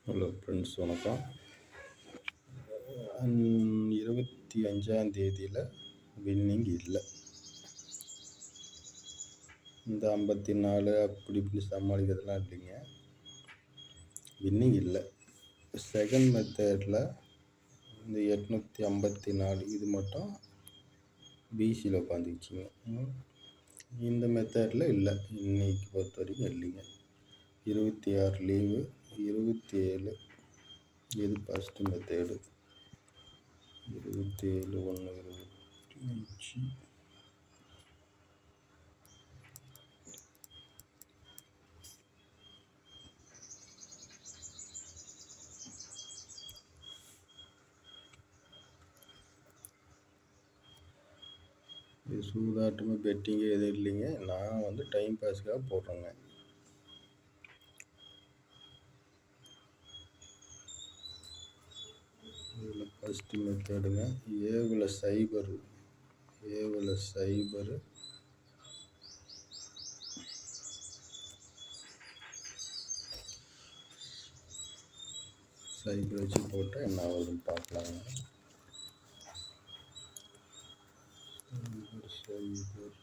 Hello friends, வணக்கம். 25ஆம் தேதியில் winning இல்லை. இந்த 54 அப்படி இப்படி சமாளிக்கிறதுலாம் இல்லைங்க. வின்னிங் இல்லை. செகண்ட் மெத்தடில் இந்த 854 இது மட்டும் பிசியில் உட்காந்துக்கிச்சிங்க. இந்த மெத்தடில் இல்லை, இன்னைக்கு பொறுத்த வரைக்கும் இல்லைங்க. 26 லீவு, 27 இது ஃபஸ்ட்டு மெத்தேடு. 27/1/25 இது சூதாட்டமாக பெட்டிங்கு எதுவும் இல்லைங்க. நான் டைம் பாஸ்க்காக போடுறேங்க. இதில் ஃபஸ்ட்டு மெத்தடுங்க. ஏவில் சைபரு வச்சு போட்டால் என்ன ஆகுதுன்னு பார்க்கலாங்க. சைபர்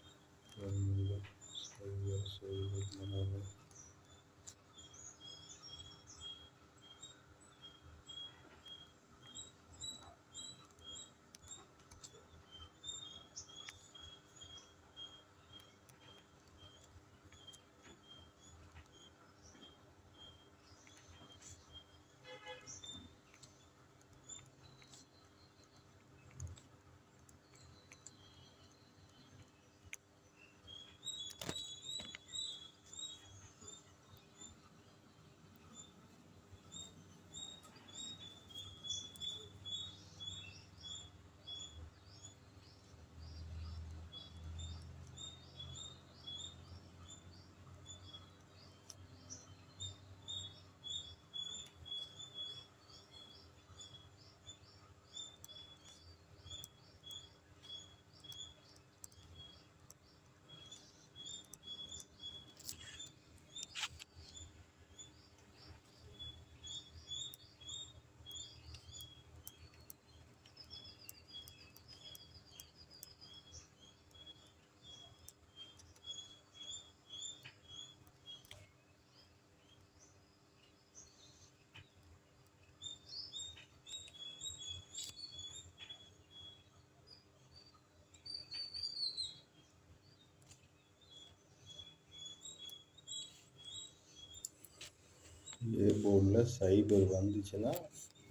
ஏ போர்டில் சைபர் வந்துச்சுன்னா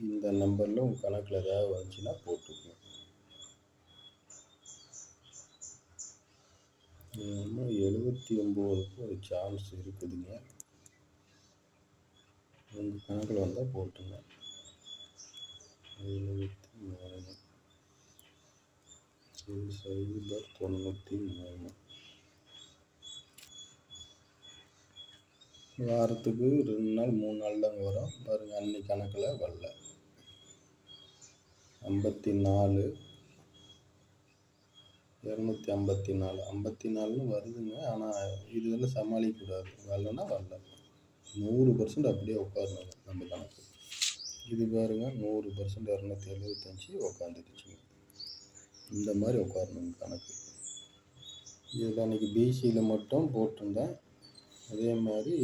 இந்த நம்பரில் உங்கள் கணக்கில் ஏதாவது வந்துச்சுன்னா போட்டுக்கணும். 79க்கு ஒரு சான்ஸ் இருக்குதுங்க. உங்கள் கணக்கில் வந்தால் போட்டுங்க. 73 093 வாரத்துக்கு 2 நாள் 3 நாள் தாங்க வரும் பாருங்கள். அன்னைக்கு கணக்கில் வரல. 54 254 54ன்னு வருதுங்க. ஆனால் இதெல்லாம் சமாளிக்கக்கூடாது. வரலன்னா வரல. 100% அப்படியே உட்காரணுங்க நம்ம கணக்கு. இது பாருங்க 100% 275 உட்காந்துருச்சுங்க. இந்த மாதிரி உட்காரணுங்க கணக்கு. இதில் அன்றைக்கி பிசியில் மட்டும் போட்டிருந்தேன். அதே மாதிரி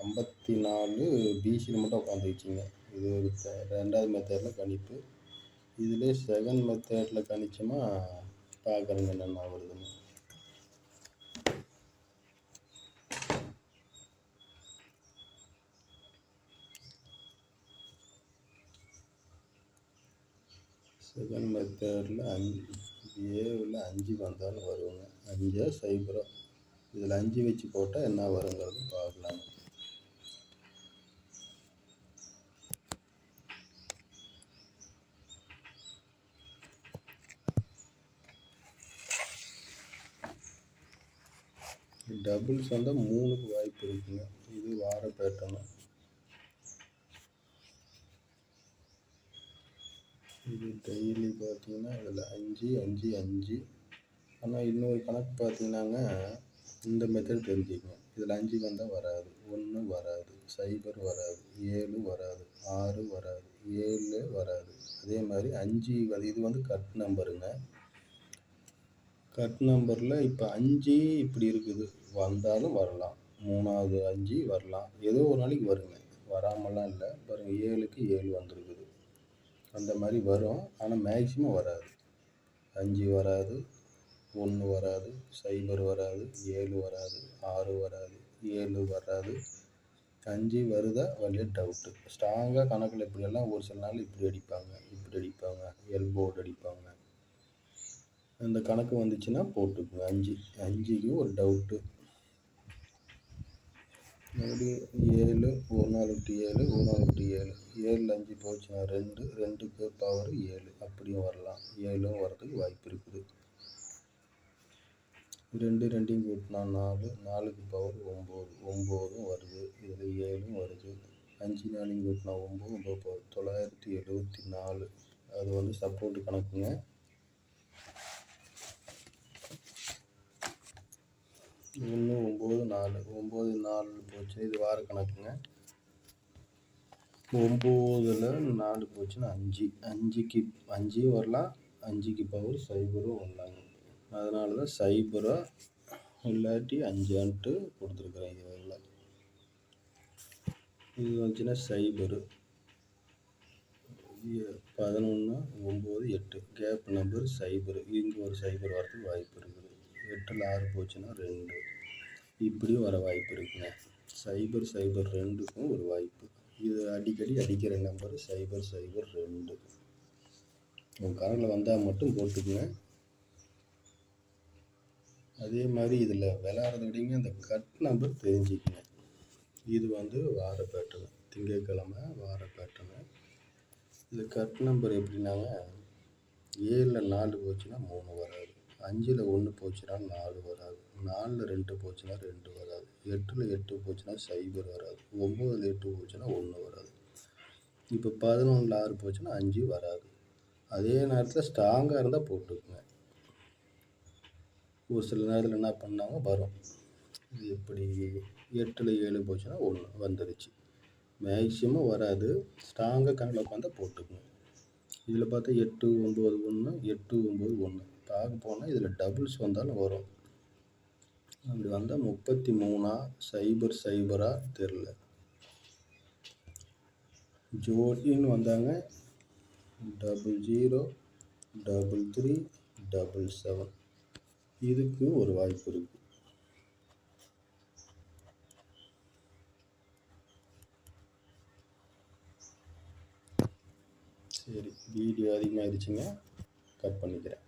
54 பிசியில் மட்டும் உட்காந்துருச்சுங்க. இது ரெண்டாவது மெத்தடில் கணிப்பு. இதிலே செகண்ட் மெத்தடில் கணிச்சோமா பார்க்குறேங்க என்னென்ன வருதுன்னு. செகண்ட் மெத்தடில் 5 ஏவில் 5 வந்தாலும் வருவாங்க. 5 சைபரோ இதில் 5 வச்சு போட்டால் என்ன வருங்கிறது பார்க்கலாங்க. டபுள்ஸ் வந்தால் 3க்கு வாய்ப்பு இருக்குங்க. இது வார பேட்டர்னு. இது டெய்லி பார்த்தீங்கன்னா இதில் 5 5 5. ஆனால் இன்னொரு கணக்கு பார்த்தீங்கன்னாங்க, இந்த மெத்தட் தெரிஞ்சுக்கங்க. இதில் 5 வந்தால் வராது, 1 வராது, சைபர் வராது, 7 வராது, 6 வராது, 7 வராது. அதே மாதிரி 5 இது வந்து கட் நம்பருங்க. கட் நம்பரில் இப்போ 5 இப்படி இருக்குது, வந்தாலும் வரலாம். 3வது 5 வரலாம், ஏதோ ஒரு நாளைக்கு வருங்க, வராமலாம் இல்லை. பாருங்கள் 7க்கு 7 வந்துருக்குது. அந்த மாதிரி வரும், ஆனால் மேக்சிமம் வராது. 5 வராது, 1 வராது, சைபர் வராது, 7 வராது, 6 வராது, 7 வராது. 5 வருதா வரலையா டவுட்டு. ஸ்ட்ராங்காக கணக்கில் இப்படியெல்லாம் ஒரு சில நாள் இப்படி அடிப்பாங்க, இப்படி அடிப்பாங்க, எல்போர்டு அடிப்பாங்க. அந்த கணக்கு வந்துச்சுன்னா போட்டுக்குங்க. 5க்கு ஒரு டவுட்டு. மறுபடியும் 7, 1 நாள் விட்டு 7, 1 நாள் விட்டு 7, 7ல் 5 போச்சுன்னா 2, 2க்கு பவர் 7, அப்படியும் வரலாம். 7ம் வரதுக்கு வாய்ப்பு இருக்குது. 2 2யும் கூட்டினா 4, 4க்கு பவர் 9, 9ம் வருது. இதில் 7ம் வருது. 5 4யும் கூட்டினா 9, 9 பவர் 974. அது வந்து சப்போர்ட் கணக்குங்க. 1 9 4, 9 4 போச்சு, இது வார கணக்குங்க. 9ல் 4 போச்சுன்னா 5, 5க்கு 5 வரலாம், 5க்கு பவர் சைபரும் வரலாங்க. அதனால தான் சைபரோ இல்லாட்டி 5 கொடுத்துருக்குறேன். இது வந்துச்சுன்னா சைபரு 11 9 8 கேப் நம்பர் சைபரு. இங்கே ஒரு சைபர் வரதுக்கு வாய்ப்பு இருக்குது. 8ல் 6 போச்சுன்னா 2, இப்படியும் வர வாய்ப்பு இருக்குங்க. சைபர் 2க்கும் ஒரு வாய்ப்பு. இது அடிக்கடி அடிக்கிற நம்பர் சைபர் 2. உங்கள் கணக்கில் வந்தால் மட்டும் போட்டுக்குங்க. அதே மாதிரி இதில் விளையாடுறத விடங்க அந்த கட் நம்பர் தெரிஞ்சுக்குங்க. இது வந்து வார பேட்டர்னு, திங்கட்கிழமை வார பேட்டர்னு. இது கட் நம்பர் எப்படின்னாங்க, 7ல் 4 போச்சுன்னா 3 வராது, 5ல் 1 போச்சுன்னா 4 வராது, 4ல் 2 போச்சுன்னா 2 வராது, 8ல் 8 போச்சுன்னா சைபர் வராது, 9ல் 8 போச்சுன்னா 1 வராது. இப்போ 11ல் 6 போச்சுன்னா 5 வராது. அதே நேரத்தில் ஸ்ட்ராங்காக இருந்தால் போட்டுக்குங்க. ஒரு சில நேரத்தில் என்ன பண்ணாங்க வரும். இது எப்படி 8ல் 7 போச்சுன்னா 1 வந்துடுச்சு. மேக்சிமம் வராது. ஸ்ட்ராங்காக கணக்கில் உட்காந்தா போட்டுக்குங்க. இதில் பார்த்தா 8 9 1, 8 9 1 பார்க்க போனால் இதில் டபுள்ஸ் வந்தாலும் வரும். அப்படி வந்தால் 33 சைபர் சைபரா தெரில. ஜோடின்னு வந்தாங்க 00 33 77. இதுக்கு ஒரு வாய்ப்பு இருக்குது. சரி, வீடியோ அதிகமாகிடுச்சுங்க, கட் பண்ணிக்கிறேன்.